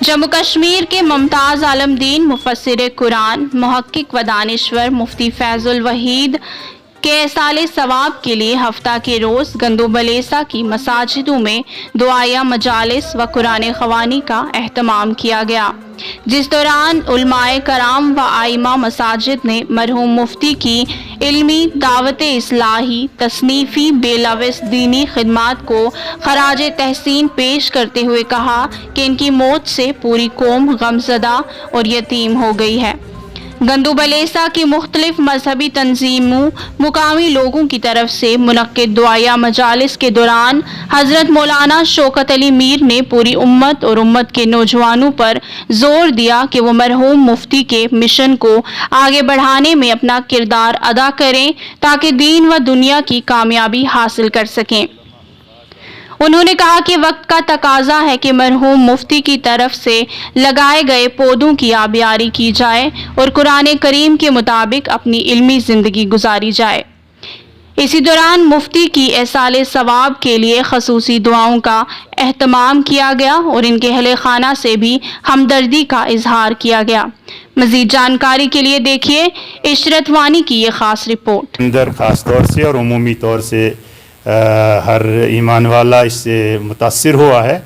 जम्मू कश्मीर के मुमताज़ आलमदीन मुफस्सिर कुरान मुहक्किक व दानिश्वर मुफ्ती फैजुल वहीद के साले सवाब के लिए हफ्ता के रोज़ गंदोबलेसा की मसाजिदों में दुआया मजालिस व कुरान ख़वानी का एहतमाम किया गया, जिस दौरान उलमाए कराम व आइमा मसाजिद ने मरहूम मुफ्ती की इल्मी दावत इस्लाही तसनीफ़ी बेलवस दीनी खिदमात को खराज तहसीन पेश करते हुए कहा कि इनकी मौत से पूरी कौम गमज़दा और यतीम हो गई है। गंदोबलेसा की मुख्तलिफ मजहबी तंजीमों मुकामी लोगों की तरफ से मुनक्किद दुआया मजालिस के दौरान हज़रत मौलाना शौकत अली मीर ने पूरी उम्मत और उम्मत के नौजवानों पर जोर दिया कि वो मरहूम मुफ्ती के मिशन को आगे बढ़ाने में अपना किरदार अदा करें ताकि दीन व दुनिया की कामयाबी हासिल कर सकें। उन्होंने कहा कि वक्त का तकाजा है कि मरहूम मुफ्ती की तरफ से लगाए गए पौधों की आबियारी की जाए और कुरान करीम के मुताबिक अपनी इल्मी ज़िंदगी गुजारी जाए। इसी दौरान मुफ्ती की एसाले सवाब के लिए खसूसी दुआओं का एहतमाम किया गया और इनके अहले खाना से भी हमदर्दी का इजहार किया गया। मज़ीद जानकारी के लिए देखिए इशरत वानी की ये ख़ास रिपोर्ट। अंदर ख़ास तौर से और उमूमी तौर से हर ईमान वाला इससे मुतासिर हुआ है,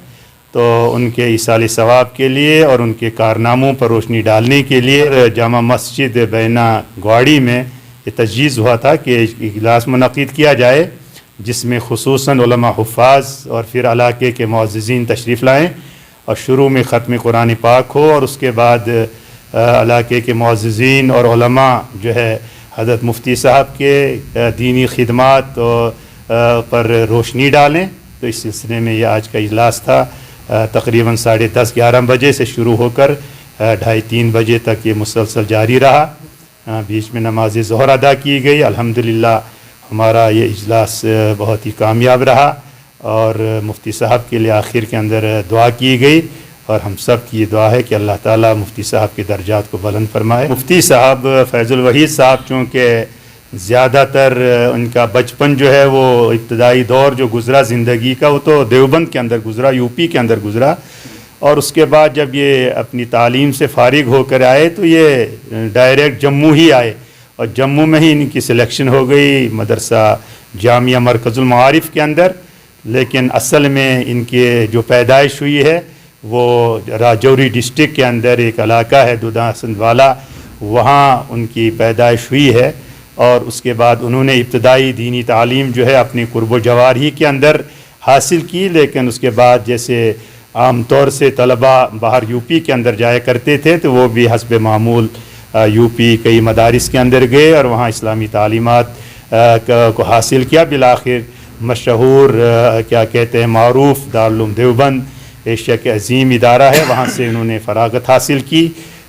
तो उनके इसाले सवाब के लिए और उनके कारनामों पर रोशनी डालने के लिए जामा मस्जिद बैना ग्वाड़ी में ये तजवीज़ हुआ था कि इजलास मुनक़िद किया जाए, जिसमें खुसूसन उलमा हुफ़ाज़ और फिर इलाके के मुअज़्ज़िज़ीन तशरीफ़ लाएँ और शुरू में ख़त्म कुरान पाक हो और उसके बाद इलाके के मुअज़्ज़िज़ीन और उलमा जो है हज़रत मुफ्ती साहब के दीनी खिदमात पर रोशनी डालें। तो इस सिलसिले में यह आज का इजलास था। तकरीबन 10:30-11 बजे से शुरू होकर 2:30-3 बजे तक ये मुसलसल जारी रहा। बीच में नमाज ज़ोहर अदा की गई। अल्हम्दुलिल्लाह हमारा ये इजलास बहुत ही कामयाब रहा और मुफ्ती साहब के लिए आखिर के अंदर दुआ की गई और हम सब की ये दुआ है कि अल्लाह ताला मुफ्ती साहब के दर्जात को बुलंद फरमाए। मुफ्ती साहब फैजुल वहीद साहब चूँकि ज़्यादातर उनका बचपन जो है वो इब्तदाई दौर जो गुज़रा ज़िंदगी का वो तो देवबंद के अंदर गुज़रा, यूपी के अंदर गुज़रा, और उसके बाद जब ये अपनी तालीम से फ़ारिग होकर आए तो ये डायरेक्ट जम्मू ही आए और जम्मू में ही इनकी सिलेक्शन हो गई मदरसा जामिया मरकज़ुल मारिफ के अंदर। लेकिन असल में इनके जो पैदाइश हुई है वो राजौरी डिस्ट्रिक्ट के अंदर एक इलाका है दुदासंदवाला, वहाँ उनकी पैदाइश हुई है और उसके बाद उन्होंने इब्तदाई दीनी तालीम जो है अपनी कुर्ब जवारी के अंदर हासिल की। लेकिन उसके बाद जैसे आम तौर से तलबा बाहर यूपी के अंदर जाया करते थे तो वो भी हस्ब मामूल यूपी कई मदारिस के अंदर गए और वहाँ इस्लामी तालीमात को हासिल किया। बिलाखिर मशहूर क्या कहते हैं मारूफ दारुल उलूम देवबंद एशिया के अजीम इदारा है, वहाँ से उन्होंने फ़रागत हासिल की,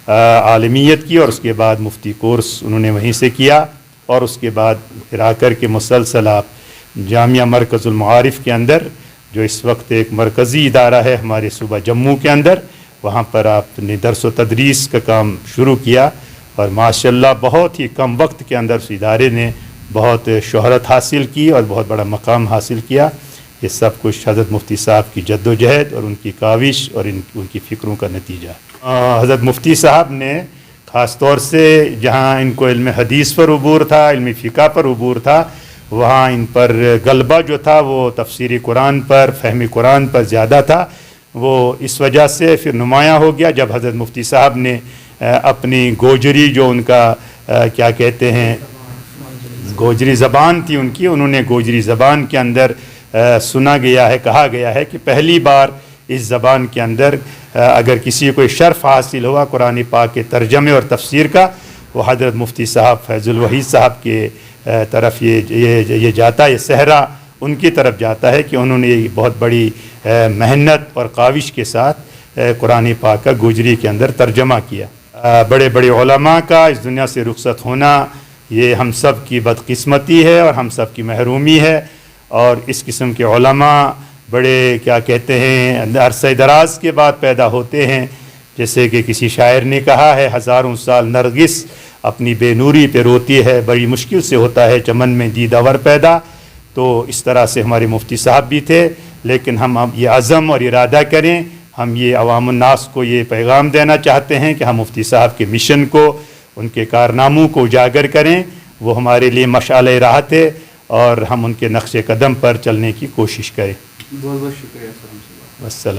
आलमियत की और उसके बाद मुफ्ती कोर्स उन्होंने वहीं से किया और उसके बाद फिर आकर के मुसलसल आप जामिया मरकज़ुल मारिफ के अंदर जो इस वक्त एक मरकज़ी इदारा है हमारे सूबा जम्मू के अंदर, वहाँ पर आपने दर्स व तदरीस का काम शुरू किया और माशाल्लाह बहुत ही कम वक्त के अंदर उस इदारे ने बहुत शोहरत हासिल की और बहुत बड़ा मकाम हासिल किया। ये सब कुछ हज़रत मुफ्ती साहब की जद्दोजहद और उनकी काविश और उनकी फ़िक्रों का नतीजा। हज़रत मुफ्ती साहब ने ख़ास तौर से जहाँ इनको इल्म हदीस पर उबूर था, इल्म फ़िक़ा पर उबूर था, वहाँ इन पर गलबा जो था वो तफसीर कुरान पर, फ़हम कुरान पर ज़्यादा था। वो इस वजह से फिर नुमायाँ हो गया जब हज़रत मुफ्ती साहब ने अपनी गोजरी जो उनका क्या कहते हैं गोजरी ज़बान थी उनकी, उन्होंने गोजरी ज़बान के अंदर सुना गया है, कहा गया है कि पहली बार इस ज़बान के अंदर अगर किसी को शर्फ हासिल हुआ कुरान पाक के तर्जमे और तफसीर का, वो हज़रत मुफ्ती साहब फैजुल वहीद साहब के तरफ ये जाता, ये सहरा उनकी तरफ जाता है कि उन्होंने बहुत बड़ी मेहनत और काविश के साथ कुरान पाक का गोजरी के अंदर तर्जमा किया। बड़े बड़े उलमा का इस दुनिया से रुखसत होना ये हम सब की बदकिस्मती है और हम सब की महरूमी है और इस किस्म के उलमा बड़े क्या कहते हैं अरसे दराज के बाद पैदा होते हैं। जैसे कि किसी शायर ने कहा है, हज़ारों साल नरगिस अपनी बेनूरी पे रोती है, बड़ी मुश्किल से होता है चमन में दीदावर पैदा। तो इस तरह से हमारे मुफ्ती साहब भी थे, लेकिन हम अब ये अज़म और इरादा करें ہم یہ عوام الناس کو یہ پیغام دینا چاہتے ہیں کہ ہم مفتی صاحب کے مشن کو، ان کے کارناموں کو اجاگر کریں. وہ ہمارے لیے مشعل راحت ہے اور ہم ان کے نقش قدم پر چلنے کی کوشش کریں. بہت بہت شکریہ سر. والسلام.